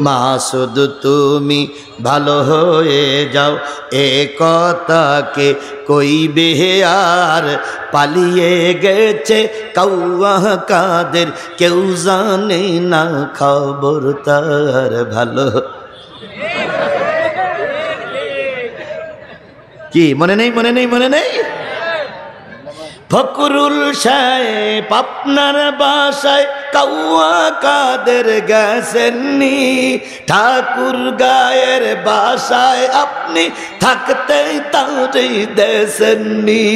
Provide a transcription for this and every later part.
মাসুদ তুমি ভালো হয়ে যাও, এ কথাকে কইবে আর পালিয়ে গেছে কাউয়া কাদের, কেউ জানে না খবর তার ভালো। কি মনে নেই? মনে নেই? মনে নেই? ফকরুল সাহেব আপনার বাসায় কাউয়া কাদের গেছেননি, ঠাকুর গায়ের বাসায় আপনি থাকতে তারে দেশেননি।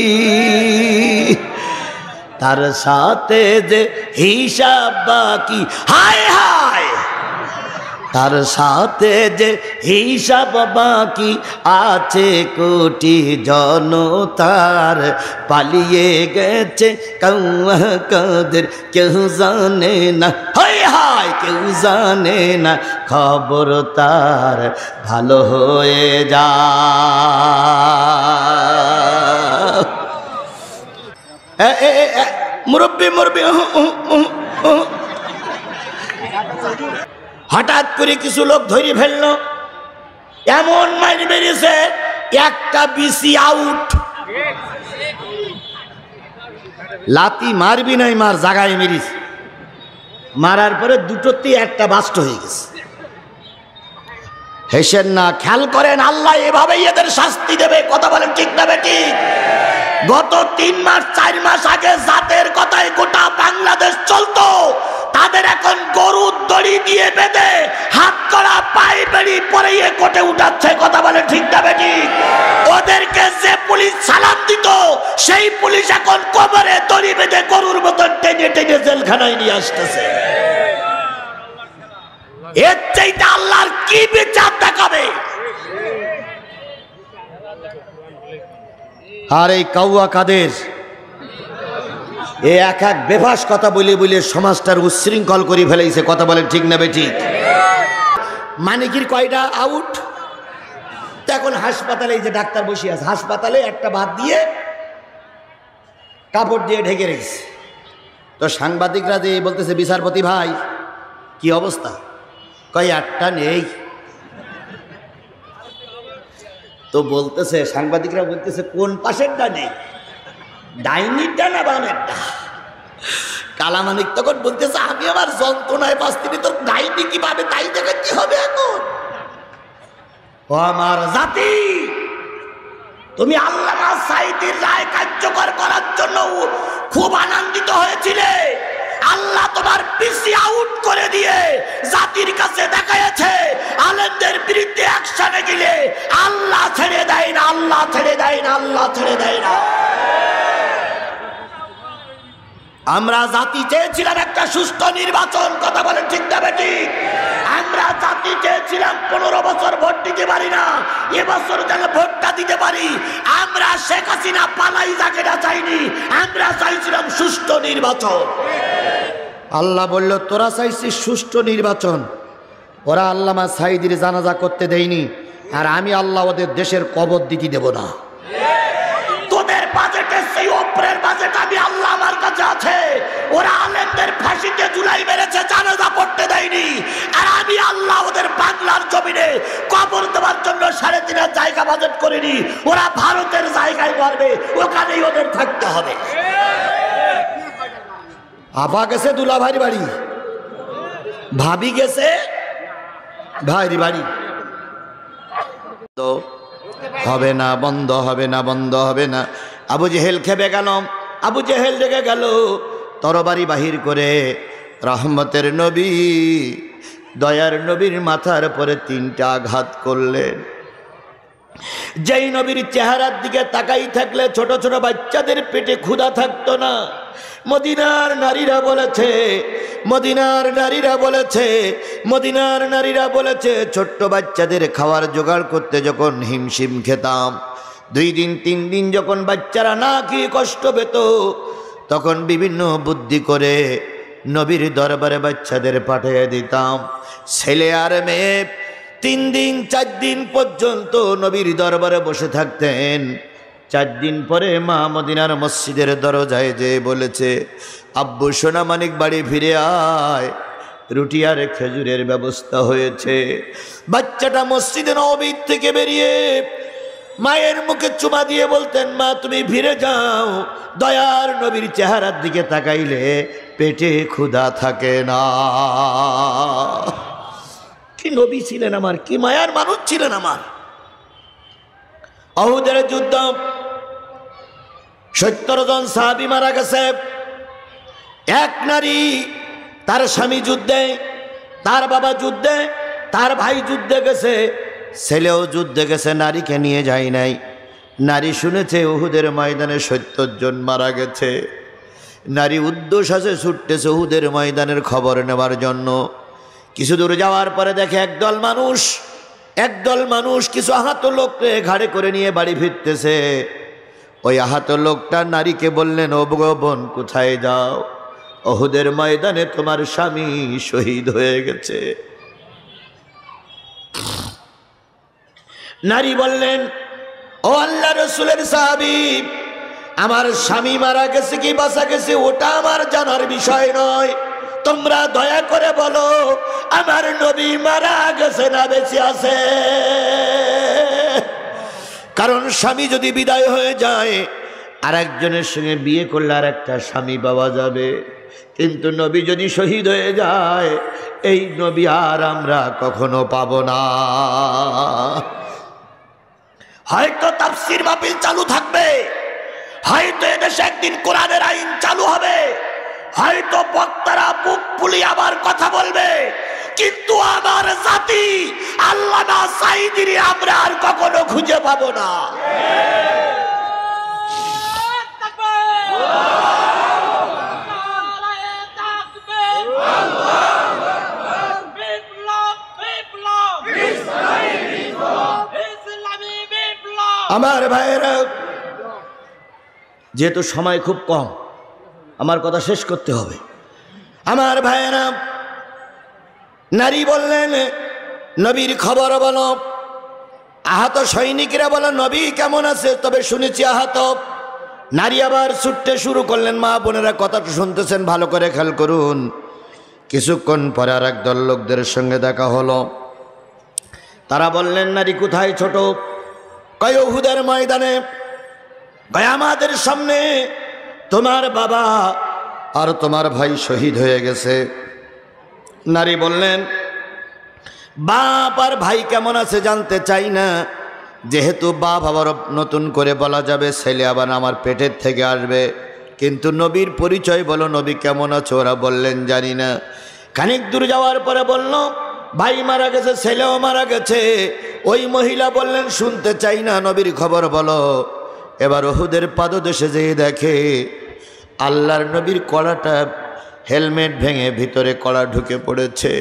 তার সাথে যে হিসাব বাকি, হায় হায়, তার সাথে যে হিসাব বাকি আছে কোটি জনতার, পালিয়ে গেছে কাউয়া কাদের, কেউ জানে না, হায় হায়, কেউ জানে না খবর তার ভালো হয়ে যা। মুরব্বি মুরব্বি, হঠাৎ করে কিছু লোক ধরে ফেললো, এমন মাইর বেরিয়েছে একটা বিসি আউট। লাতি মারবি নাই, মার জাগায় মেরিস, মারার পরে দুটোতে একটা বাস্ট হয়ে গেছে। হেসেন না, খেয়াল করেন, আল্লাহ এভাবেই এদের শাস্তি দেবে। কথা বলেন ঠিক না বেঠিক? গত 3 মাস 4 মাস আগে জাতের কথায় গোটা বাংলাদেশ চলতো, তাদের এখন গরুর দড়ি দিয়ে বেঁধে হাত করা পায়ে বেড়ি পরে কোটে উঠাচ্ছে। কথা বলে ঠিক না বেঠিক? ওদেরকে যে পুলিশ সালাম দিত, সেই পুলিশ এখন কোমরে দড়ি বেঁধে গরুর মতন টেনে টেনে জেলখানায় নিয়ে আসতেছে। এর চাইতে আল্লাহর কি বিচার দেখাবে? আর এই কাউয়া কাদের এই এক এক বেফাস কথা বলে বলে সমাজটার উচ্ছৃঙ্খল করে ফেলেছে। কথা বলেন ঠিক না বেঠিক? মানিকির কয়টা আউট? এখন হাসপাতালে এই যে ডাক্তার বসে আছে, হাসপাতালে একটা বাদ দিয়ে কাপড় দিয়ে ঢেকে রেখেছে। তো সাংবাদিকরা যে বলতেছে, বিচারপতি ভাই কি অবস্থা? কয় একটা নেই। তো বলতেছে, সাংবাদিকরা বলতেছে কোন পাশেরটা নেই, ডাইনিটা না বামেরটা? কালামানিক তখন বলতেছে, আমি আমার যন্ত্রণায় বাঁচতেছি, তোর ডাইনি কিভাবে তাই দেখে কি হবে এখন? ও আমার জাতি, তুমি আল্লামা সাঈদীর রায় কার্যকর করার জন্য খুব আনন্দিত হয়েছিলে। আল্লাহ তোমার পিসি আউট করে দিয়ে জাতির কাছে দেখাইছে, আলেমদের বিরুদ্ধে অ্যাকশনে গেলে আল্লাহ ছেড়ে দেয় না, আল্লাহ ছেড়ে দেয় না, আল্লাহ ছেড়ে দেয় না। আমরা জাতি চেয়েছিলাম একটা সুষ্ঠু নির্বাচন। কথা বলেন ঠিক না বেঠিক? আমরা জাতি চেয়েছিলাম 15 বছর ভোট দিতে পারি না, এবছর যেন ভোটটা দিতে পারি। আমরা শেখ হাসিনা পালাই যাকে না চাইনি, আমরা চাইছিলাম সুষ্ঠু নির্বাচন। আল্লাহ বলল, তোরা চাইছিস সুষ্ঠু নির্বাচন, ওরা আল্লামা সাঈদীর জানাজা করতে দেয়নি, আর আমি আল্লাহ ওদের দেশের কবর দিতে দেব না। তোদের বাজেটে সেই ওপরের বাজেট আমি আল্লাহ আমার কাছে আছে। ওরা আলেমদের ফাঁসিতে ঝুলাই মেরেছে, জানাজা পড়তে দেয়নি, আর আমি আল্লাহ ওদের বাংলার জমিনে কবর দেওয়ার জন্য 3.5 জায়গা বাজেট করিনি। ওরা ভারতের জায়গায় মরবে, ওখানেই ওদের থাকতে হবে। আবা গেছে দুলা ভাইয়ের বাড়ি, ভাবি গেছে ভাইয়ের বাড়ি। তো হবে না, বন্ধ হবে না, বন্ধ হবে না। আবু জেহেল খেপে গেল, আবু জেহেল রেগে গেল, তরবারি বাহির করে রহমতের নবী, দয়ার নবীর মাথার পরে 3টা আঘাত করলেন। যেই নবীর চেহারার দিকে তাকাই থাকলে ছোট ছোট বাচ্চাদের পেটে ক্ষুধা থাকতো না। মদিনার নারীরা বলেছে, মদিনার নারীরা বলেছে, মদিনার নারীরা বলেছে, ছোট্ট বাচ্চাদের খাওয়ার জোগাড় করতে যখন হিমশিম খেতাম, 2 দিন 3 দিন যখন বাচ্চারা না খেয়ে কষ্ট পেত, তখন বিভিন্ন বুদ্ধি করে নবীর দরবারে বাচ্চাদের পাঠিয়ে দিতাম। ছেলে আর মেয়ে 3 দিন 4 দিন পর্যন্ত নবীর দরবারে বসে থাকতেন। 4 দিন পরে মা মদিনার মসজিদের দরজায় যেয়ে বলেছে, আব্বু সোনা মানিক বাড়ি ফিরে আয়। রুটি আর খেজুরের ব্যবস্থা হয়েছে। বাচ্চাটা মসজিদে নববী থেকে বেরিয়ে মায়ের মুখে চুমা দিয়ে বলতেন, মা তুমি ফিরে যাও, দয়ার নবীর চেহারার দিকে তাকাইলে পেটে ক্ষুধা থাকে না। কি নবী ছিলেন আমার, কি মায়ার মানুষ ছিলেন আমার। উহুদের যুদ্ধ, 70 জন সাহাবী মারা গেছে। এক নারী, তার স্বামী যুদ্ধে, তার বাবা যুদ্ধে, তার ভাই যুদ্ধে গেছে, ছেলেও যুদ্ধে গেছে, নারীকে নিয়ে যায় নাই। নারী শুনেছে উহুদের ময়দানে 70 জন মারা গেছে। নারী উদ্দেশ্য আছে, ছুটতেছে উহুদের ময়দানের খবর নেওয়ার জন্য। কিছু দূর যাওয়ার পরে দেখে একদল মানুষ কিছু আহত লোককে ঘাড়ে করে নিয়ে বাড়ি ফিরতেছে। ওই আহত লোকটা নারীকে বললেন, ও বোন কোথায় যাও? উহুদের ময়দানে তোমার স্বামী শহীদ হয়ে গেছে। নারী বললেন, ও আল্লাহ রাসূলের সাহাবী, আমার স্বামী মারা গেছে কি বাঁচা গেছে ওটা আমার জানার বিষয় নয়, তোমরা দয়া করে বলো আমার নবী মারা গেছে না বেঁচে আছে? কারণ স্বামী যদি বিদায় হয়ে যায়, আর একজনের সঙ্গে বিয়ে করলে আর একটা স্বামী পাওয়া যাবে, কিন্তু নবী যদি শহীদ হয়ে যায়, এই নবী আর আমরা কখনো পাব না। হয়তো তাফসীর মাহফিল চালু থাকবে, হয়তো এদেশে একদিন কোরআনের আইন চালু হবে, হয়তো বক্তারা মুখ ফুলিয়ে আবার কথা বলবে, কিন্তু আমার জাতি আল্লামা সাঈদীর আমরা আর কখনো খুঁজে পাবো না। আমার ভাইয়েরা, যেহেতু সময় খুব কম, আমার কথা শেষ করতে হবে। আমার ভাইয়েরা, নারী বললেন, নবীর খবর বলো। আহত সৈনিকরা বলো, নবী কেমন আছে? তবে শুনেছি আহত। নারী আবার ছুটতে শুরু করলেন। মা বোনেরা কথাটা শুনতেছেন, ভালো করে খেয়াল করুন। কিছুক্ষণ পরে আর একদল লোকদের সঙ্গে দেখা হলো। তারা বললেন, নারী কোথায়? ছোট কয় উহুদের ময়দানে। কয় আমাদের সামনে তোমার বাবা আর তোমার ভাই শহীদ হয়ে গেছে। নারী বললেন, বাপ আর ভাই কেমন আছে জানতে চাই না, যেহেতু বাপ আবার নতুন করে বলা যাবে, ছেলে আবার আমার পেটের থেকে আসবে, কিন্তু নবীর পরিচয় বলো, নবী কেমন আছে? ওরা বললেন জানি না। খানিক দূর যাওয়ার পরে বলল, ভাই মারা গেছে, ছেলেও মারা গেছে। ওই মহিলা বললেন, শুনতে চাই না, নবীর খবর বলো। এবার উহুদের পাদদেশে যেয়ে দেখে আল্লাহর নবীর কড়াটা, হেলমেট ভেঙে ভিতরে কড়া ঢুকে পড়েছে।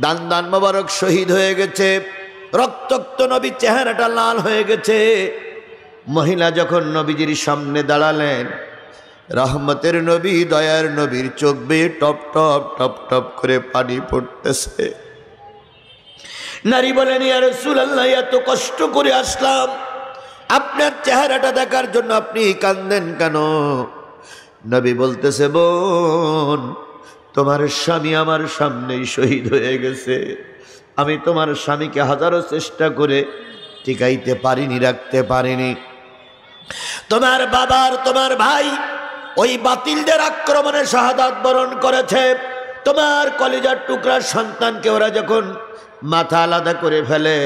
দান মোবারক শহীদ হয়ে গেছে, রক্তাক্ত নবীর চেহারাটা লাল হয়ে গেছে। মহিলা যখন নবীজির সামনে দাঁড়ালেন, রহমতের নবী, দয়ার নবীর চোখ বেয়ে টপ টপ টপ টপ করে পানি পড়তেছে। নারী বলেন, ইয়া রাসূলুল্লাহ, এত কষ্ট করে আসলাম আপনার চেহারাটা দেখার জন্য, আপনি কাঁদেন কেন? নবী বলতেছে, বোন, তোমার স্বামী আমার সামনেই শহীদ হয়ে গেছে। আমি তোমার স্বামীকে হাজারো চেষ্টা করে টিকাইতে পারিনি, রাখতে পারিনি। তোমার বাবার, তোমার ভাই ওই বাতিলদের আক্রমণে শাহাদাত বরণ করেছে। তোমার কলিজার টুকরার সন্তানকে ওরা যখন মাথা আলাদা করে ফেলে,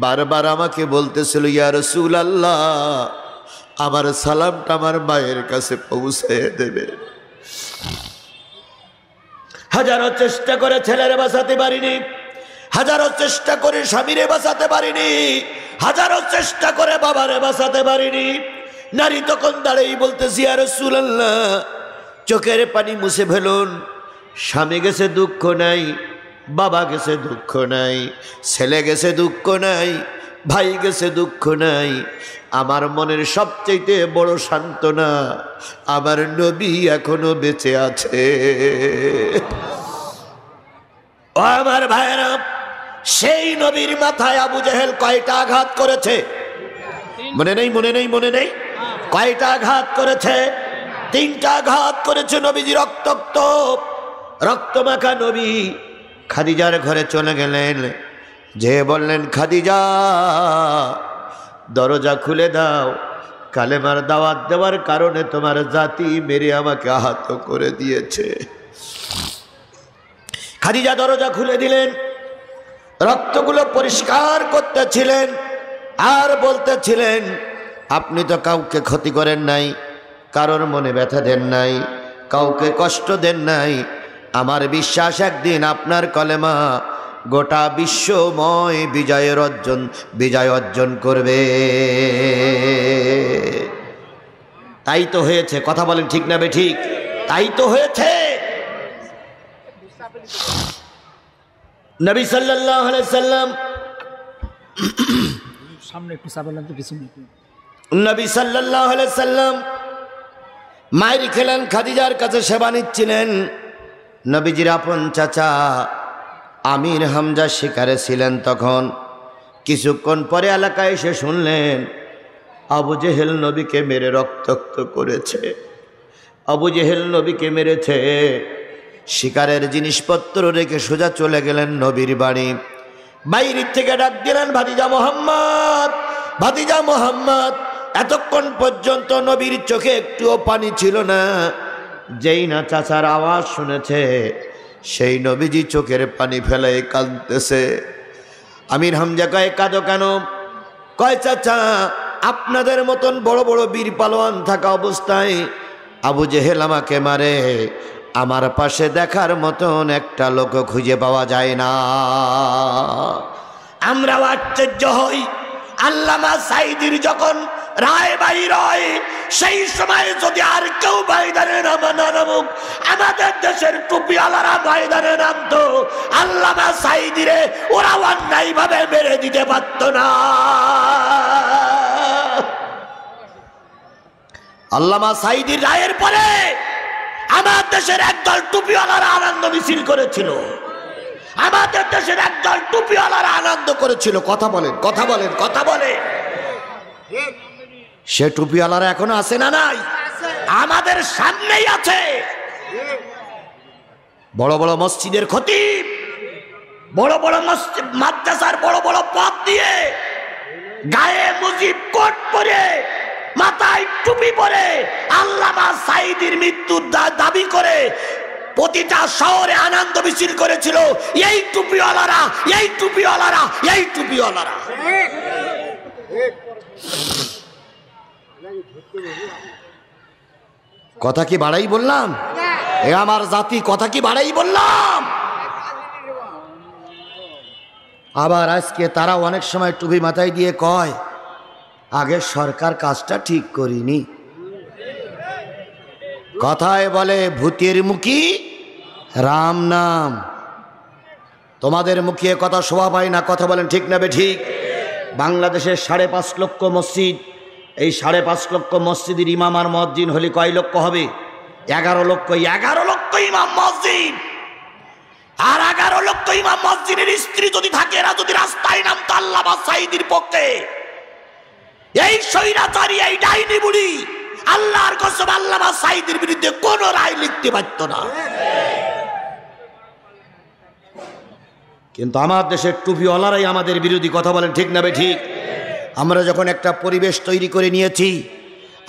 বারবার আমাকে বলতেছিল, ইয়া রাসূলুল্লাহ, আমার সালামটা আমার মায়ের কাছে পৌঁছে দেবে। হাজারো চেষ্টা করে ছেলেরে বাঁচাতে পারিনি, হাজারো চেষ্টা করে স্বামীরে বাঁচাতে পারিনি, হাজারো চেষ্টা করে বাবারে বাঁচাতে পারিনি। নারী তখন দাঁড়িয়ে বলতেছি, ইয়া রাসূলুল্লাহ, চোখের পানি মুছে ফেলুন। স্বামী গেছে দুঃখ নাই, বাবা গেছে দুঃখ নাই, ছেলে গেছে দুঃখ নাই, ভাই গেছে দুঃখ নাই। আমার মনের সবচেয়ে বড় সান্ত্বনা, আমার নবী এখনো বেঁচে আছে। ও আমার ভাইরা, সেই নবীর মাথায় আবু জেহেল কয়টা আঘাত করেছে? মনে নেই? কয়টা আঘাত করেছে? 3টা আঘাত করেছে। নবীজি রক্তাক্ত রক্তমাখা নবী খাদিজার ঘরে চলে গেলেন, যে বললেন, খাদিজা দরজা খুলে দাও, কালেমার দাওয়াত দেওয়ার কারণে তোমার জাতি মেরে আমাকে আহত করে দিয়েছে। খাদিজা দরজা খুলে দিলেন, রক্তগুলো পরিষ্কার করতেছিলেন আর বলতেছিলেন, আপনি তো কাউকে ক্ষতি করেন নাই, কারোর মনে ব্যথা দেন নাই, কাউকে কষ্ট দেন নাই। আমার বিশ্বাস একদিন আপনার কলেমা গোটা বিশ্বময় বিজয় অর্জন করবে। তাই তো হয়েছে, কথা বলেন ঠিক না বেঠিক? তাই তো হয়েছে। নবী সাল্লাল্লাহু আলাইহি সাল্লাম নবী সাল্লাল্লাহু আলাইহি সাল্লাম মায়ের খেলেন, খাদিজার কাছে সেবা নিচ্ছিলেন। নবীজির আপন চাচা আমির হামজা শিকারে ছিলেন তখন। কিছুক্ষণ পরে এলাকায় এসে শুনলেন আবু জেহেল নবীকে মেরে রক্তাক্ত করেছে, আবু জেহেল নবীকে মেরেছে। শিকারের জিনিসপত্র রেখে সোজা চলে গেলেন নবীর বাড়ি। বাইরের থেকে ডাক দিলেন, ভাতিজা মোহাম্মদ, ভাতিজা মোহাম্মদ। এতক্ষণ পর্যন্ত নবীর চোখে একটুও পানি ছিল না। যেই না চাচার আওয়াজ শুনেছে, সেই নবীজি চোখের পানি ফেলে কাঁদতেছে। আমির হামজা কয়, কাঁদো কেন? কয়, চাচা আপনাদের মতন বড় বড় বীর পালোয়ান থাকা অবস্থায় আবু জেহেল আমাকে মারে, আমার পাশে দেখার মতন একটা লোক খুঁজে পাওয়া যায় না। আমরাও আশ্চর্য হই। আল্লামা সাঈদীর যখন রায় বাহির হয়, সেই সময় যদি আর কেউ ময়দানে নামুক, আমাদের দেশের টুপিওয়ালারা ময়দানে নামতো, আল্লামা সাঈদীরে ওরা অন্যায় ভাবে মেরে দিতে পারত না। আল্লামা সাঈদীর রায়ের পরে আমার দেশের একদল টুপিওয়ালারা আনন্দ মিছিল করেছিল, আমাদের দেশের একদল টুপিওয়ালারা আনন্দ করেছিল। কথা বলেন, কথা বলেন, কথা বলে। সে টুপিওয়ালারা এখনো আছে না? নাই, আমাদের সামনেই আছে। বড় বড় মসজিদের খতিব, বড় বড় মাদ্রাসার বড় বড় পদ দিয়ে, গায়ে মুজিব কোট পরে, মাথায় টুপি পরে, আল্লামা সাঈদীর মৃত্যুর দাবি করে প্রতিটা শহরে আনন্দ মিছিল করেছিল এই টুপিওয়ালারা, এই টুপিওয়ালারা, এই টুপিওয়ালারা। কথা কি বাড়াই বললাম? এ আমার জাতি, কথা কি বাড়াই বললাম? আবার আজকে তারা অনেক সময় টুপি মাথায় দিয়ে কয়, আগে সরকার কাজটা ঠিক করিনি। কথায় বলে, ভূতের মুখী রাম নাম। তোমাদের মুখে কথা শোভা পায় না, কথা বলেন ঠিক না বেঠিক? বাংলাদেশের 5.5 লক্ষ মসজিদ, এই 5.5 লক্ষ মসজিদের ইমাম আর মুয়াজ্জিন হলে কয় লক্ষ হবে? 11 লক্ষ। 11 লক্ষ ইমাম মসজিদ, আর 11 লক্ষ ইমাম মসজিদের স্ত্রী যদি থাকে, এরা যদি রাস্তায় নামতো আল্লামা সাঈদীর পক্ষে, এই স্বৈরাচারী, এই ডাইনি বুড়ি আল্লাহর কসম আল্লামা সাঈদীর বিরুদ্ধে কোন রায় লিখতে পারত না। কিন্তু আমার দেশের টুপিওয়ালারাই আমাদের বিরোধী, কথা বলেন ঠিক না বেঠিক? আমরা যখন একটা পরিবেশ তৈরি করে নিয়েছি,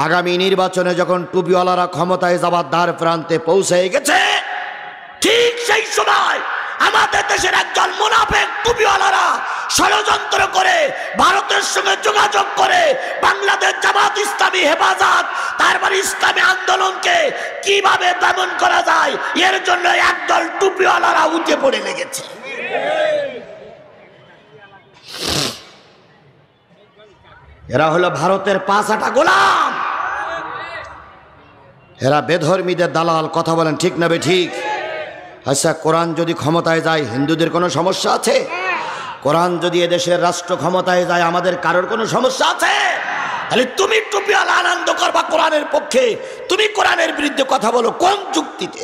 আগামী নির্বাচনে যখন টুপিওয়ালারা ক্ষমতায় যাবার দ্বার প্রান্তে পৌঁছে গেছে, ঠিক সেই সময় আমাদের দেশের একজন মুনাফিক টুপিওয়ালারা ষড়যন্ত্র করে ভারতের সঙ্গে যোগাযোগ করে বাংলাদেশ জামাত ইসলামী হেফাজত, তারপরে ইসলামী আন্দোলনকে কিভাবে দমন করা যায়, এর জন্য একদল টুপিওয়ালারা উঠে পড়ে লেগেছে। এরা হলো ভারতের 5 আটা গোলাম, এরা বেধর্মীদের দালাল, কথা বলেন ঠিক না বেঠিক? আচ্ছা, কোরআন যদি ক্ষমতায় যায় হিন্দুদের কোনো সমস্যা আছে? কোরআন যদি এদেশের রাষ্ট্র ক্ষমতায় যায় আমাদের কারোর কোনো সমস্যা আছে? তাহলে তুমি টুপিওয়ালা আনন্দ করবা কোরআনের পক্ষে, তুমি কোরআনের বিরুদ্ধে কথা বলো কোন যুক্তিতে?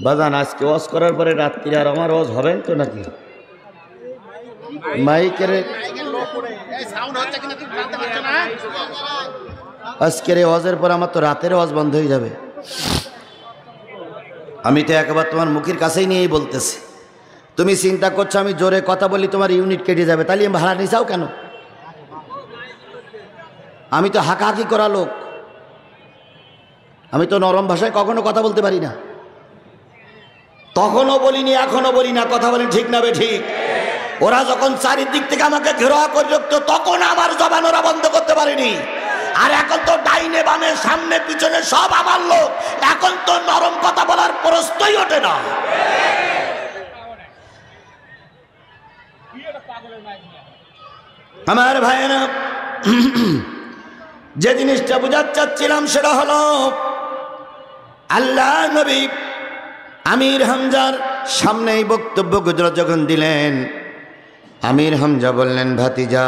বাজান, আজকে ওয়াজ করার পরে রাত্রি আর আমার ওয়াজ হবেন তো নাকি? মাইকের আজকের এই ওয়াজের পর আমার তো রাতের ওয়াজ বন্ধ হয়ে যাবে। আমি তো একবার তোমার মুখের কাছেই নিয়েই বলতেছি। তুমি চিন্তা করছো আমি জোরে কথা বলি তোমার ইউনিট কেটে যাবে, তাহলে ভাড়া নিচাও কেন? আমি তো হাঁকাহাঁকি করা লোক, আমি তো নরম ভাষায় কখনো কথা বলতে পারি না। তখনও বলিনি, এখনো বলি না। কথা বলেন ঠিক না বে ঠিক? ওরা যখন চারিদিক থেকে আমাকে ঘেরা করে রাখতো তখন আমার জবান ওরা বন্ধ করতে পারেনি। আর এখন তো ডাইনে বামে সামনে পিছনে সব আমার লোক, এখন তো নরম কথা বলার প্রশ্নই ওঠে না। আমার ভাইয়েরা, যে জিনিসটা বুঝাতে চাচ্ছিলাম সেটা হলো আল্লাহ নবী আমির হামজার সামনেই বক্তব্য যখন দিলেন, আমির হামজা বললেন, ভাতিজা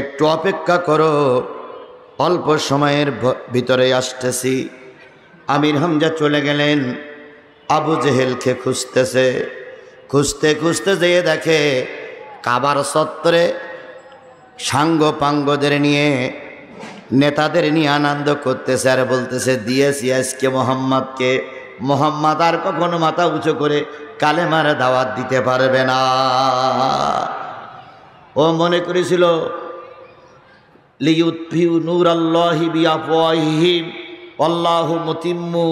একটু অপেক্ষা করো, অল্প সময়ের ভিতরে আসতেছি। আমির হামজা চলে গেলেন, আবু জেহেলকে খুঁজতেছে। খুঁজতে খুঁজতে যেয়ে দেখে কাবার চত্বরে সাঙ্গ পাঙ্গদের নিয়ে, নেতাদের নিয়ে আনন্দ করতেছে আর বলতেছে, দিয়েছি আজকে মোহাম্মদকে। মোহাম্মদ আর কখনো মাথা উঁচু করে কালেমার দাওয়াত দিতে পারবে না। ও মনে করেছিল লিয়ুতফিউ নূরাল্লাহি বিআফওয়াহিহিম আল্লাহু মুতিম্মু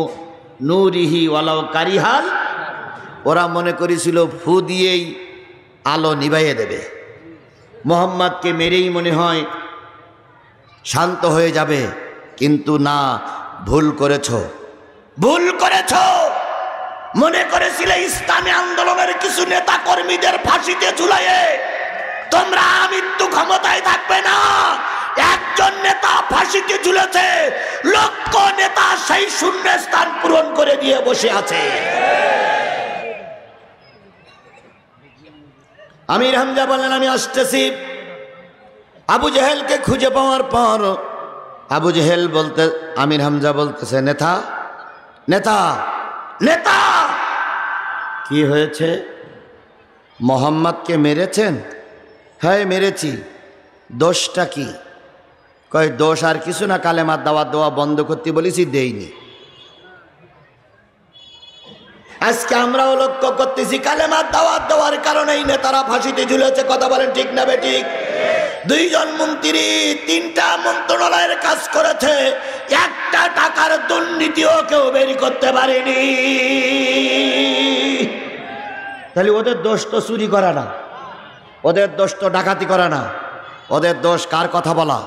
নূরিহি ওয়ালাউ কারিহাল। ওরা মনে করেছিল ফু দিয়েই আলো নিভাইয়ে দেবে, মোহাম্মদকে মেরেই মনে হয় শান্ত হয়ে যাবে। কিন্তু না, ভুল করেছ, ভুল করেছ। মনে করেছিলে ইসলামী আন্দোলনের কিছু নেতা কর্মীদের ফাঁসিতে ঝুলাইয়ে তোমরা মৃত্যু ক্ষমতায় থাকবে না। একজন নেতা ফাঁসিতে ঝুলেছে, লক্ষ নেতা সেই শূন্য স্থান পূরণ করে দিয়ে বসে আছে। আমির হামজা বললেন, আমি আসতেছি। আবু জেহেলকে খুঁজে পাওয়ার পর আবু জেহেল বলতে, আমির হামজা বলতেছে, নেতা নেতা নেতা কি হয়েছে? মোহাম্মদকে মেরেছেন? হ্যাঁ মেরেছি। দোষটা কি? কয় দোষ আর কিছু না, কালেমার দাওয়াত দেওয়া বন্ধ করতে বলেছি, দেইনি। আজকে আমরাও লক্ষ্য করতেছি কালেমার দাওয়াত দেওয়ার কারণেই নেতারা ফাঁসিতে ঝুলেছে। কথা বলেন ঠিক না বেঠিক? দুইজন মন্ত্রী তিনটা মন্ত্রণালয়ের কাজ করেছে, একটা টাকার দুর্নীতিও কেউ বের করতে পারেনি। তাহলে ওদের দোষ তো চুরি করা না, ওদের দোষ তো ডাকাতি করা না, ওদের দোষ কার কথা বলা?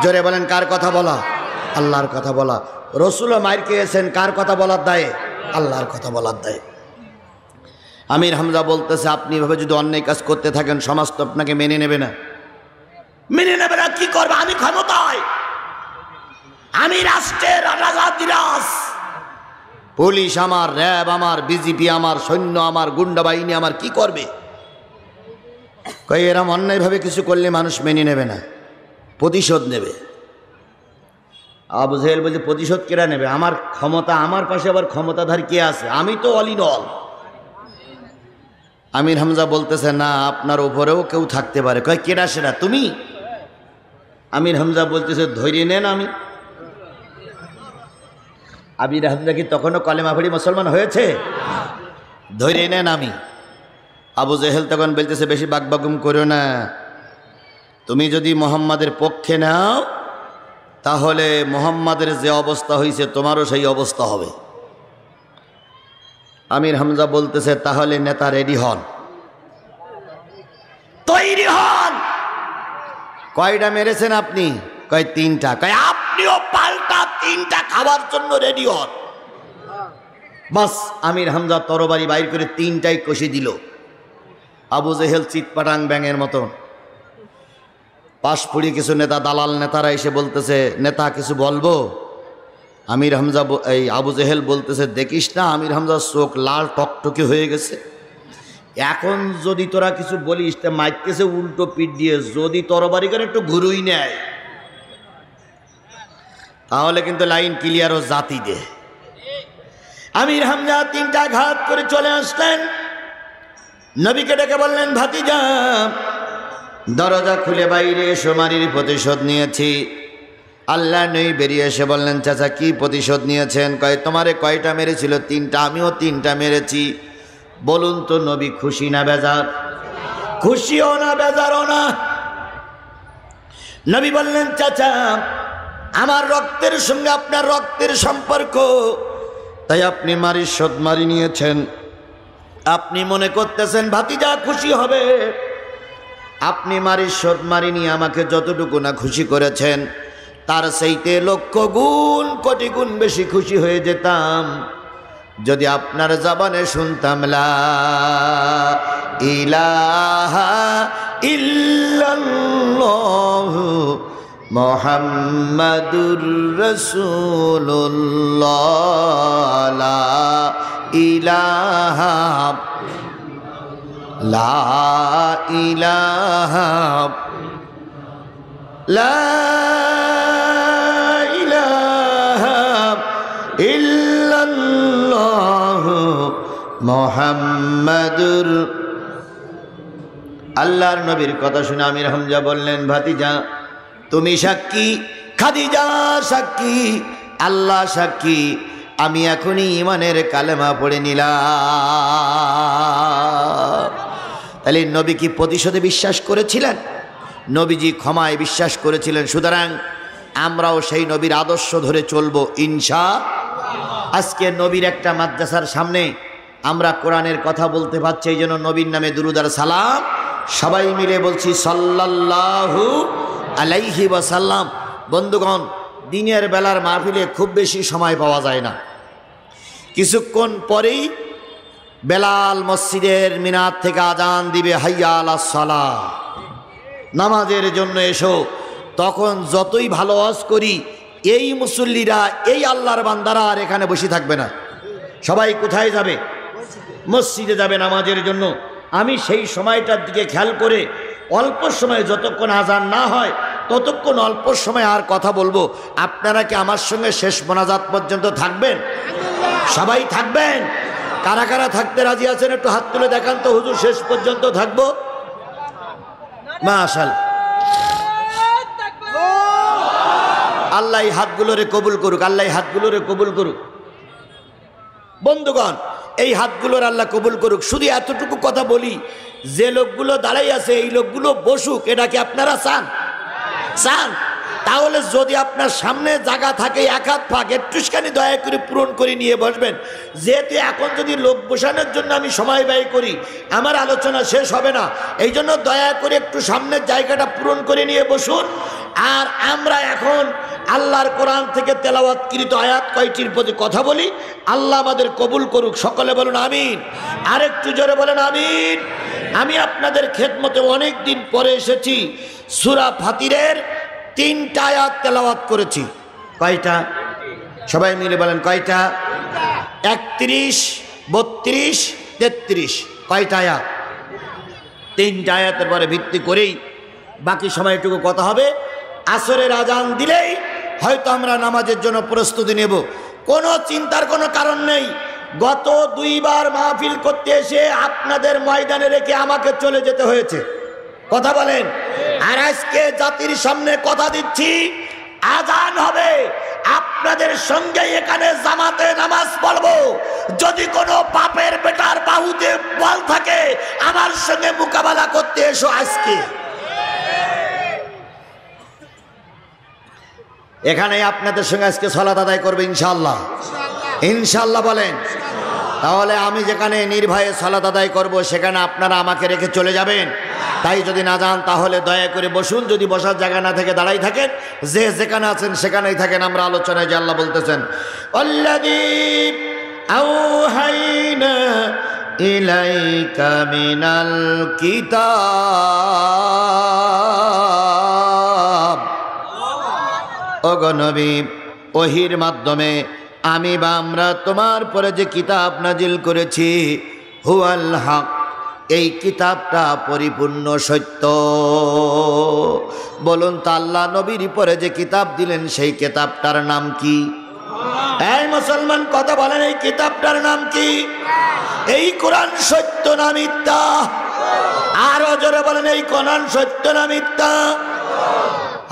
জোরে বলেন, কার কথা বলা? আল্লাহর কথা বলা। রসুলও মাইর খেয়েছেন কার কথা বলার দায়ে? আল্লাহর কথা বলার দায়ে। আমির হামজা বলতেছে, আপনি এভাবে যদি অন্যায় কাজ করতে থাকেন সমাজ তো আপনাকে মেনে নেবে না। মেনে নেবে না কি করবে? আমি ক্ষমতায়, আমি রাষ্ট্রের রাজাধিরাজ, পুলিশ আমার, র্যাব আমার, বিজেপি আমার, সৈন্য আমার, গুন্ডা বাহিনী আমার, কি করবে? কই এরম অন্যায়ভাবে কিছু করলে মানুষ মেনে নেবে না, প্রতিশোধ নেবে। আবু জেহেল বলছে, প্রতিশোধ কেরা নেবে? আমার ক্ষমতা, আমার পাশে আবার ক্ষমতাধার কে আছে? আমি তো অল ইন অল। আমির হামজা বলতেছে, না আপনার উপরেও কেউ থাকতে পারে। কয় কেডা সেটা? তুমি? আমির হামজা বলতেছে, ধৈর্য নেন। আমির হামজা কি তখনও কলেমা পড়ে মুসলমান হয়েছে? ধৈর্য নেন। আমি আবু জেহেল তখন বলতেছে, বেশি বাগবাগুম করো না, তুমি যদি মোহাম্মদের পক্ষে নাও তাহলে মোহাম্মদের যে অবস্থা হয়েছে তোমারও সেই অবস্থা হবে। আমির হামজা বলতেছে, তাহলে নেতা রেডি হন, তৈরি হন। কয়টা মেরেছেন আপনি? কয় তিনটা। কয় আপনিও পাল্টা তিনটা খাবার জন্য রেডি হন। বাস আমির হামজা তরবারি বাইর করে তিনটাই কষে দিল। আবু জেহেল চিৎপাটাং ব্যাঙের মতন। পাশ পড়িয়ে কিছু নেতা, দালাল নেতারা এসে বলতেছে, নেতা কিছু বলবো? আমির হামজা, এই আবু জেহেল বলতেছে, দেখিস না আমির হামজার চোখ লাল টকটকে হয়ে গেছে, এখন যদি তোরা কিছু বলিস তা মাইতেছে উল্টো পিঠ দিয়ে, যদি তরবারি করে একটু ঘুরুই নেয় তাহলে কিন্তু লাইন ক্লিয়ার ও জাতি দে। আমির হামজা তিনটা ঘাত করে চলে আসলেন, নবীকে ডেকে বললেন, ভাতিজা দরজা খুলে বাইরে এসো, মারির প্রতিশোধ নিয়েছি। আল্লাহ নবী বেরিয়ে এসে বললেন, চাচা কি প্রতিশোধ নিয়েছেন? কয় তোমারে কয়টা মেরেছিল? 3টা। আমিও 3টা মেরেছি। বলুন তো নবী খুশি না বেজার? খুশিও না বেজারও না। নবী বললেন, চাচা আমার রক্তের সঙ্গে আপনার রক্তের সম্পর্ক, তাই আপনি শোধ মারি নিয়েছেন। আপনি মনে করতেছেন ভাতিজা খুশি হবে। আপনি শোধ মারি নিয়ে আমাকে যতটুকু না খুশি করেছেন, তার সেইতে লক্ষ গুণ কোটি গুণ বেশি খুশি হয়ে যেতাম যদি আপনার জবানে শুনতাম লা ইলাহা ইল্লাল্লাহু মুহাম্মাদুর রাসূলুল্লাহ লা ইলাহা লা ইলাহা লা ইলাহা ইল্লাল্লাহু মুহাম্মাদুর। আল্লাহর নবীর কথা শুনে আমির হামজা বললেন, ভাতিজা তুমি সাক্ষী, খাদিজা সাক্ষী, আল্লাহ সাক্ষী, আমি এখনই ইমানের কালেমা পড়ে নিলাম। তাহলে নবী কি প্রতিশোধে বিশ্বাস করেছিলেন? নবীজি ক্ষমায় বিশ্বাস করেছিলেন। সুতরাং আমরাও সেই নবীর আদর্শ ধরে চলবো ইনশাআল্লাহ। আজকে নবীর একটা মাদ্রাসার সামনে আমরা কোরআনের কথা বলতে পারছি, এই জন্য নবীর নামে দুরূদ আর সালাম সবাই মিলে বলছি সাল্লাল্লাহু আলাইহি ওয়াসাল্লাম। বন্ধুগণ, দিনের বেলার মাহফিলে খুব বেশি সময় পাওয়া যায় না। কিছুক্ষণ পরেই বেলাল মসজিদের মিনার থেকে আজান দিবে, হাইয়া আলাস সালাহ, নামাজের জন্য এসো। তখন যতই ভালো ওয়াজ করি, এই মুসল্লিরা, এই আল্লাহর বান্দারা আর এখানে বসে থাকবে না। সবাই কোথায় যাবে? মসজিদে যাবে নামাজের জন্য। আমি সেই সময়টার দিকে খেয়াল করে অল্প সময়, যতক্ষণ আজান না হয় ততক্ষণ অল্প সময় আর কথা বলবো। আপনারা কি আমার সঙ্গে শেষ মোনাজাত পর্যন্ত থাকবেন? সবাই থাকবেন? কারা কারা থাকতে রাজি আছেন একটু হাত তুলে দেখান তো। হুজুর শেষ পর্যন্ত থাকবো। মাশাআল্লাহ, আল্লাহ এই হাতগুলোরে কবুল করুক, আল্লাহ এই হাতগুলোরে কবুল করুক। বন্ধুগণ, এই হাতগুলোর আল্লাহ কবুল করুক। শুধু এতটুকু কথা বলি, যে লোকগুলো দাঁড়াই আছে এই লোকগুলো বসুক, এটা কি আপনারা চান? চান? তাহলে যদি আপনার সামনে জায়গা থাকে, এক হাত ফাঁক, একটুখানি দয়া করে পূরণ করে নিয়ে বসবেন। যেহেতু এখন যদি লোক বসানোর জন্য আমি সময় ব্যয় করি, আমার আলোচনা শেষ হবে না। এই জন্য দয়া করে একটু সামনের জায়গাটা পূরণ করে নিয়ে বসুন। আর আমরা এখন আল্লাহর কোরআন থেকে তেলাওয়াতকৃত আয়াত কয়টির প্রতি কথা বলি। আল্লাহ আমাদের কবুল করুক। সকলে বলুন আমিন। আর একটু জোরে বলেন আমিন। আমি আপনাদের খেদমতে অনেক দিন পরে এসেছি। সূরা ফাতিরের 3টা আয়াত তেলাওয়াত করেছি। কয়টা? সবাই মিলে বলেন কয়টা? 31, 32, 33। কয়টা আয়াত? 3টা আয়াতের পরে ভিত্তি করেই বাকি সময়টুকু কথা হবে। আসরের আজান দিলেই হয়তো আমরা নামাজের জন্য প্রস্তুতি নেব। কোনো চিন্তার কোনো কারণ নেই। গত 2 বার মাহফিল করতে এসে আপনাদের ময়দানে রেখে আমাকে চলে যেতে হয়েছে। কথা বলেন। আর আজকে জাতির সামনে কথা দিচ্ছি, আজান হবে, আপনাদের সঙ্গে এখানে জামাতে নামাজ পড়বো। যদি কোনো পাপের বেটার বাহুতে বল থাকে, আমার সঙ্গে মোকাবেলা করতে এসো। আজকে এখানে আপনাদের সঙ্গে আজকে সালাত আদায় করবে ইনশাআল্লাহ। ইনশাআল্লাহ বলেন। তাহলে আমি যেখানে নির্ভয়ে সালাত আদায় করব, সেখানে আপনারা আমাকে রেখে চলে যাবেন। তাই যদি না যান তাহলে দয়া করে বসুন। যদি বসার জায়গা না থেকে দাঁড়াই থাকেন, যে যেখানে আছেন সেখানেই থাকেন। আমরা আলোচনায় যে আল্লাহ বলতেছেন, আল্লাযী আওহাইনা ইলাইকা মিনাল কিতাব। ওগো নবী, ওহির মাধ্যমে আমি বা আমরা তোমার পরে যে কিতাব নাজিল করেছি, হুয়াল হক, এই কিতাবটা পরিপূর্ণ সত্য। বলুন তো, আল্লাহ নবীর পরে যে কিতাব দিলেন সেই কিতাবটার নাম কি? এই মুসলমান কথা বলেন, এই কিতাবটার নাম কি? এই কোরআন সত্য না মিথ্যা? আরো জোরে বলেন, এই কোরআন সত্য না মিথ্যা?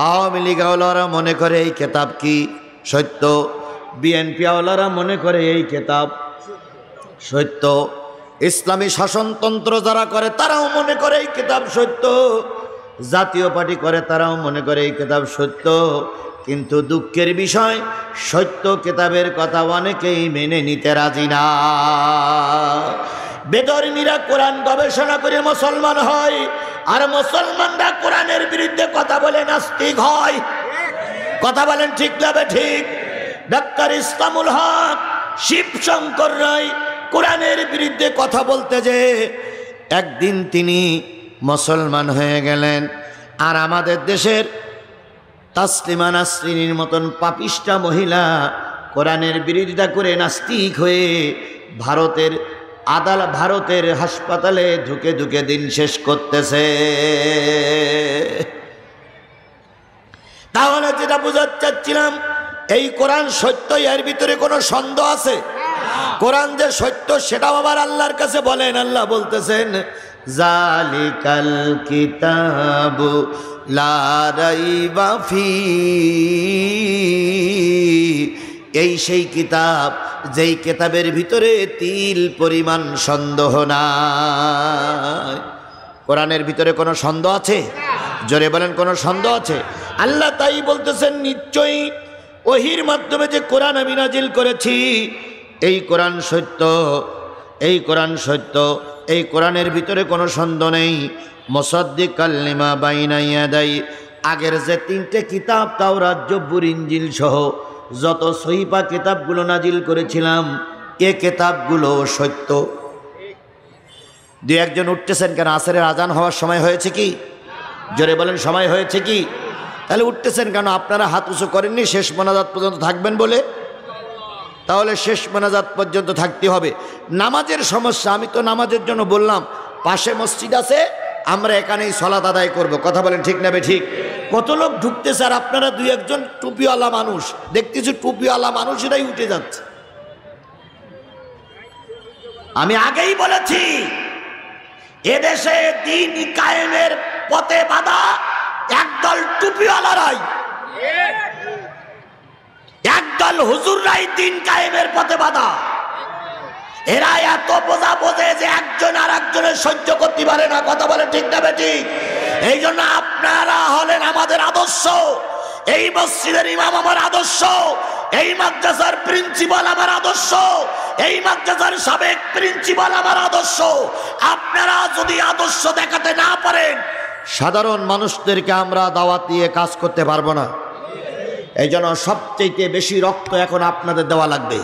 আওয়ামী লীগ আওলারা মনে করে এই কিতাব কি সত্য, বিএনপি আওলারা মনে করে এই কিতাব সত্য, ইসলামী শাসনতন্ত্র যারা করে তারাও মনে করে এই কিতাব সত্য, জাতীয় পার্টি করে তারাও মনে করে এই কিতাব সত্য। কিন্তু দুঃখের বিষয়, সত্য কিতাবের কথা অনেকেই মেনে নিতে রাজি না। বেদরনিরা কোরআন গবেষণা করে মুসলমান হয়, আর মুসলমানরা কোরআনের বিরুদ্ধে কথা বলে নাস্তিক হয়। কথা বলেন ঠিক না ঠিক? ডাক্তার ইসলামুল হক, শিবশঙ্কর রায় কোরআনের বিরুদ্ধে কথা বলতে যে একদিন তিনি মুসলমান হয়ে গেলেন, আর আমাদের দেশের তাসলিমা নাসরিনের মতন পাপিষ্টা মহিলা কোরআনের বিরোধিতা করে নাস্তিক হয়ে ভারতের হাসপাতালে ঢুকে ঢুকে দিন শেষ করতেছে। তাহলে যেটা বুঝাতে চাচ্ছিলাম, এই কোরআন সত্য, এর ভিতরে কোনো সন্দেহ আছে? কোরআন যে সত্য সেটাও আবার আল্লাহর কাছে বলেন। আল্লাহ বলতেছেন, জালিকাল কিতাবু লা রাইবা ফি, এই সেই কিতাব যেই কিতাবের ভিতরে তিল পরিমাণ সন্দেহ নাই। কোরআনের ভিতরে কোনো সন্দেহ আছে? জোরে বলেন, কোনো সন্দেহ আছে? আল্লাহ তাই বলতেছেন, নিশ্চয়ই ওহির মাধ্যমে যে কোরআন আমি নাজিল করেছি, এই কোরআন সত্য, এই কোরআন সত্য, এই কোরআনের ভিতরে কোনো সন্দেহ নেই। মুসাদ্দিকাল লিমা বাইনা ইয়াদাই, আগের যে তিনটে কিতাব তাওরাত, জব্বুর, ইনজিল সহ যত সহিফা কিতাবগুলো নাজিল করেছিলাম, এ কিতাবগুলো সত্য। দুই একজন উঠতেছেন কেন? আসরের আজান হওয়ার সময় হয়েছে কি? জোরে বলেন, সময় হয়েছে কি? তাহলে উঠতেছেন কেন? আপনারা হাত উঁচু করেননি শেষ মোনাজাত পর্যন্ত থাকবেন বলে? তাহলে শেষ মোনাজাত পর্যন্ত থাকতে হবে। নামাজের সমস্যা, আমি তো নামাজের জন্য বললাম, পাশে মসজিদ আছে, আমরা এখানেই সালাত আদায় করব। কথা বলেন ঠিক না ঠিক? কত লোক ঢুকতেছে, আর আপনারা দুই একজন টুপিওয়ালা মানুষ দেখতেছি, টুপিওয়ালা মানুষেরাই উঠে যাচ্ছে। আমি আগেই বলেছি, এদেশে দিন কায়েমের পথে বাধা একদল টুপিওয়ালারাই, একদল হুজুররাই দিন কায়েমের পথে বাধা। এরা এত বোঝা বোঝে যে একজন আর একজনের সহ্য করতে পারে না। কথা বলে ঠিক না ঠিক? এই জন্য আপনারা হলেন আমাদের আদর্শ, এই মসজিদের ইমাম আমার আদর্শ, এই মাদ্রাসার প্রিন্সিপাল আমার আদর্শ, এই মাদ্রাসার সাবেক প্রিন্সিপাল আমার আদর্শ। আপনারা যদি আদর্শ দেখাতে না পারেন, সাধারণ মানুষদেরকে আমরা দাওয়াত দিয়ে কাজ করতে পারবো না। এই জন্য সবচেয়ে বেশি রক্ত এখন আপনাদের দেওয়া লাগবে,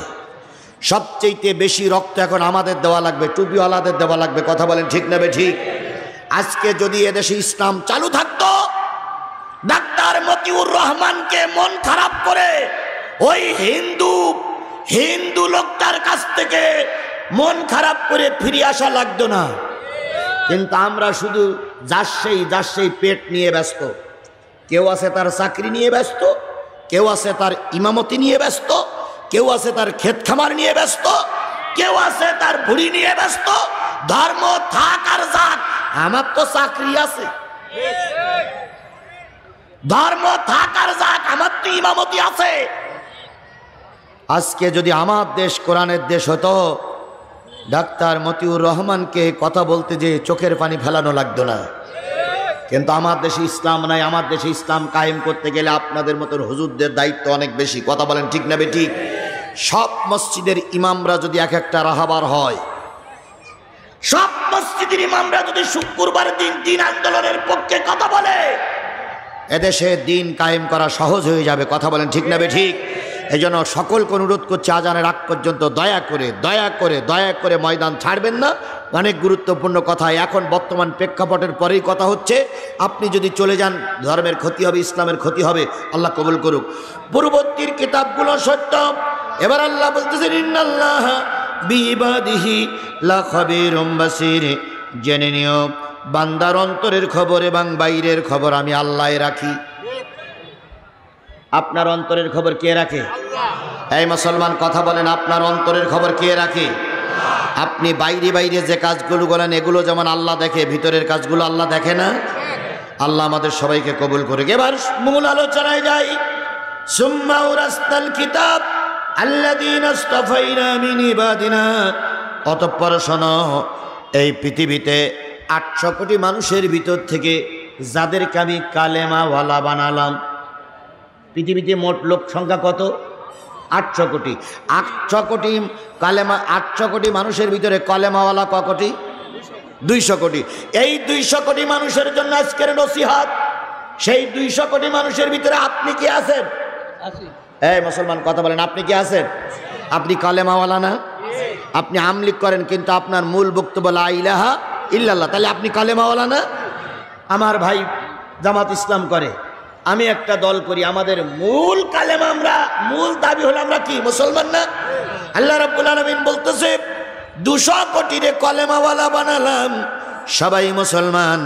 সবচেয়ে বেশি রক্ত এখন আমাদের দেওয়া লাগবে, টুপিওয়ালাদের দেওয়া লাগবে। কথা বলেন ঠিক না ঠিক? আজকে যদি এদেশে ইসলাম চালু থাকতো, ডাক্তার মতিউর রহমানকে মন খারাপ করে ওই হিন্দু লোকটার কাছ থেকে মন খারাপ করে ফিরে আসা লাগতো না। কিন্তু আমরা শুধু যার সেই পেট নিয়ে ব্যস্ত। কেউ আছে তার চাকরি নিয়ে ব্যস্ত, কেউ আছে তার ইমামতি নিয়ে ব্যস্ত, কেউ আছে তার ক্ষেত খামার নিয়ে ব্যস্ত, কেউ আছে তার ভুড়ি নিয়ে ব্যস্ত। ধর্ম থাক আর যাক, আমার তো চাকরি আছে। ধর্ম থাক আর যাক, আমার তো ইমামতি আছে। আজকে যদি আমার দেশ কোরআনের দেশ হতো, ডাক্তার মতিউর রহমানকে কথা বলতে যে চোখের পানি ফেলানো লাগতো না। কিন্তু আমার দেশে ইসলাম নাই। আমার দেশে ইসলাম কায়েম করতে গেলে আপনাদের মতো হুজুরদের দায়িত্ব অনেক বেশি। কথা বলেন ঠিক না ঠিক? সব মসজিদের ইমামরা যদি এক একটা রাহাবার হয়, সব মসজিদের ইমামরা যদি শুক্রবার দিন আন্দোলনের পক্ষে কথা বলে, এদেশে দিন কায়েম করা সহজ হয়ে যাবে। কথা বলেন ঠিক না ঠিক? এই জন্য সকলকে অনুরোধ করছে, আজানের আগ পর্যন্ত দয়া করে ময়দান ছাড়বেন না। অনেক গুরুত্বপূর্ণ কথা এখন বর্তমান প্রেক্ষাপটের পরেই কথা হচ্ছে। আপনি যদি চলে যান, ধর্মের ক্ষতি হবে, ইসলামের ক্ষতি হবে। আল্লাহ কবুল করুক। পূর্ববর্তীর কিতাবগুলো সত্য। এবার আল্লাহ বলতেছেন, ইন্নাল্লাহ বিইবাদিহি লাখাবীরুম বাসীর, জেনে নিও বান্দার অন্তরের খবর এবং বাইরের খবর আমি আল্লাহ রাখি। আপনার অন্তরের খবর কে রাখে? এই মুসলমান কথা বলেন, আপনার অন্তরের খবর কে রাখে? আপনি বাইরে যে কাজগুলো বলেন, এগুলো যেমন আল্লাহ দেখে, ভিতরের কাজগুলো আল্লাহ দেখে না? আল্লাহ আমাদের সবাইকে কবুল করে। এবার মূল আলোচনায় যাই। সুম্মা উরাসনাল কিতাব আল্লাযীনা ইসতাফাইনা মিন ইবাদিনা। অতঃপর শোনো, এই পৃথিবীতে 800 কোটি মানুষের ভিতর থেকে যাদেরকে আমি কালেমাওয়ালা বানালাম। পৃথিবীতে মোট লোক সংখ্যা কত? 800 কোটি। 800 কোটি কালেমা, 800 কোটি মানুষের ভিতরে কালেমাওয়ালা ক কোটি? 200 কোটি। এই 200 কোটি মানুষের জন্য আজকের নসিহত। সেই 200 কোটি মানুষের ভিতরে আপনি কি আছেন? এই মুসলমান কথা বলেন, আপনি কি আছেন? আপনি কালেমাওয়ালা না? আপনি আমলিক করেন কিন্তু আপনার মূল বক্তব্য লা ইলাহা ইল্লাল্লাহ, তাহলে আপনি কালেমাওয়ালা না? আমার ভাই জামাত ইসলাম করে, আমি একটা দল করি, আমাদের মূল কালেমা, আমরা মূল দাবি হলো আমরা কি মুসলমান না? আল্লাহ রাব্বুল আলামিন বলতেছে 200 কোটিরে কালেমাওয়ালা বানালাম, সবাই মুসলমান।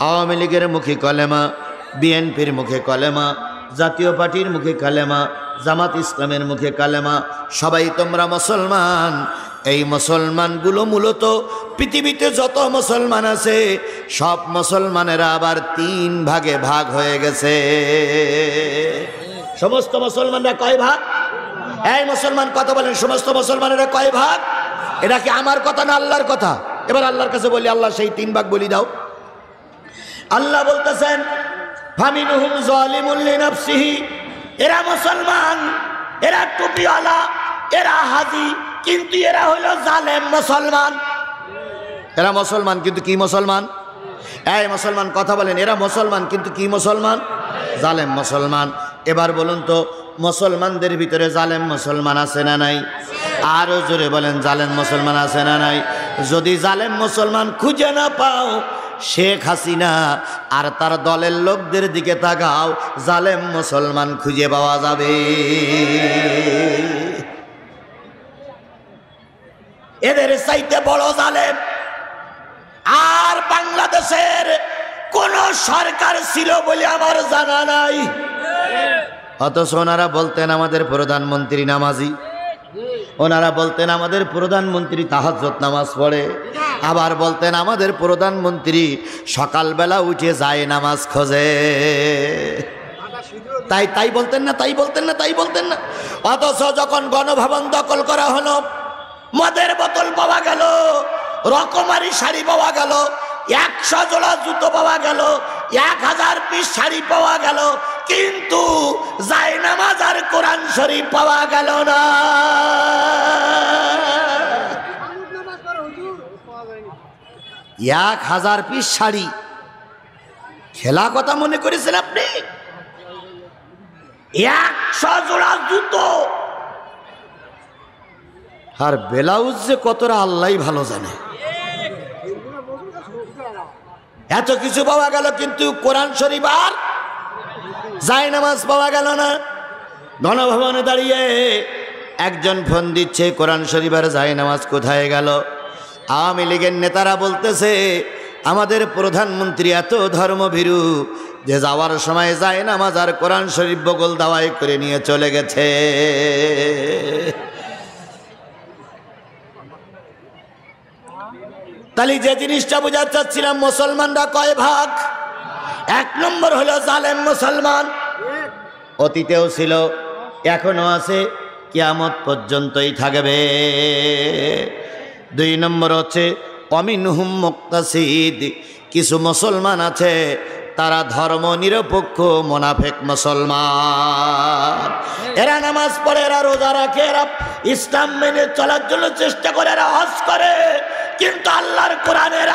আওয়ামী লীগের মুখে কালেমা, বিএনপির মুখে কালেমা, জাতীয় পার্টির মুখে কালেমা, জামাত ইসলামের মুখে কালেমা, সবাই তোমরা মুসলমান। এই মুসলমানগুলো মূলত পৃথিবীতে যত মুসলমান আছে সব মুসলমানেরা আবার 3 ভাগে ভাগ হয়ে গেছে। সমস্ত মুসলমানরা কয় ভাগ? এই মুসলমান কথা বলেন, সমস্ত মুসলমানেরা কয় ভাগ? এটা কি আমার কথা না আল্লাহর কথা? এবার আল্লাহর কাছে বলি, আল্লাহ সেই 3 ভাগ বলি দাও। আল্লাহ বলতেছেন ফামিনহুম যালিমুন লিনাফসিহি, এরা মুসলমান, এরা টুপিওয়ালা, এরা হাজি, কিন্তু এরা হলো জালেম মুসলমান। এরা মুসলমান কিন্তু কি মুসলমান? এই মুসলমান কথা বলেন, এরা মুসলমান কিন্তু কি মুসলমান? জালেম মুসলমান। এবার বলুন তো, মুসলমানদের ভিতরে জালেম মুসলমান আছে না নাই? আরো জোরে বলেন, জালেম মুসলমান আছে না নাই? যদি জালেম মুসলমান খুঁজে না পাও, শেখ হাসিনা আর তার দলের লোকদের দিকে তাকাও, জালেম মুসলমান খুঁজে পাওয়া যাবে। এদের চাইতে বড় জালেম আর বাংলাদেশের কোন সরকার ছিল বলে আমার জানা নাই। অথচ ওনারা বলতেন আমাদের প্রধানমন্ত্রী নামাজি, ওনারা বলতেন আমাদের প্রধানমন্ত্রী তাহাজ্জুদ নামাজ পড়ে, আবার বলতেন আমাদের প্রধানমন্ত্রী সকালবেলা উঠে যায় নামাজ খোঁজে। তাই বলতেন না, তাই বলতেন না, তাই বলতেন না। অথচ যখন গণভবন দখল করা হলো, মদের বোতল পাওয়া গেল, রকমারি শাড়ি পাওয়া গেল, 100 জোড়া জুতো পাওয়া গেল, 1000 পিস শাড়ি পাওয়া গেল, কিন্তু জায়নামাজ আর কোরআন শরীফ পাওয়া গেল না। 1000 পিস শাড়ি খেলা কথা মনে করেছেন আপনি? 100 জোড়া জুতো আর ব্লাউজ যে কতটা আল্লাহই ভালো জানে। এত কিছু পাওয়া গেল, কিন্তু কোরআন শরীফ আর জায়নামাজ পাওয়া গেল না। গণভবনে দাঁড়িয়ে একজন ফোন দিচ্ছে, কোরআন শরীফ আর জায়নামাজ কোথায় গেল? আওয়ামী লীগের নেতারা বলতেছে আমাদের প্রধানমন্ত্রী এত ধর্মভীরু যে যাওয়ার সময় জায়নামাজ আর কোরআন শরীফ বগল দাওয়াই করে নিয়ে চলে গেছে। তাহলে যে জিনিসটা বোঝাতে চাচ্ছিলাম, মুসলমানরা কয় ভাগ? 1 নম্বর হলো জালেম মুসলমান, অতীতেও ছিল, এখনো আছে, কিয়ামত পর্যন্তই থাকবে। 2 নম্বর হচ্ছে অমিনহুম মুক্তাসিদ, কিছু মুসলমান আছে তারা ধর্ম নিরপেক্ষ মুনাফিক মুসলমান। এরা নামাজ পড়ে, এরা রোজা রাখে, এরা ইসলাম মেনে চলার জন্য চেষ্টা করে, এরা হজ করে, কিন্তু আল্লাহর কোরআনের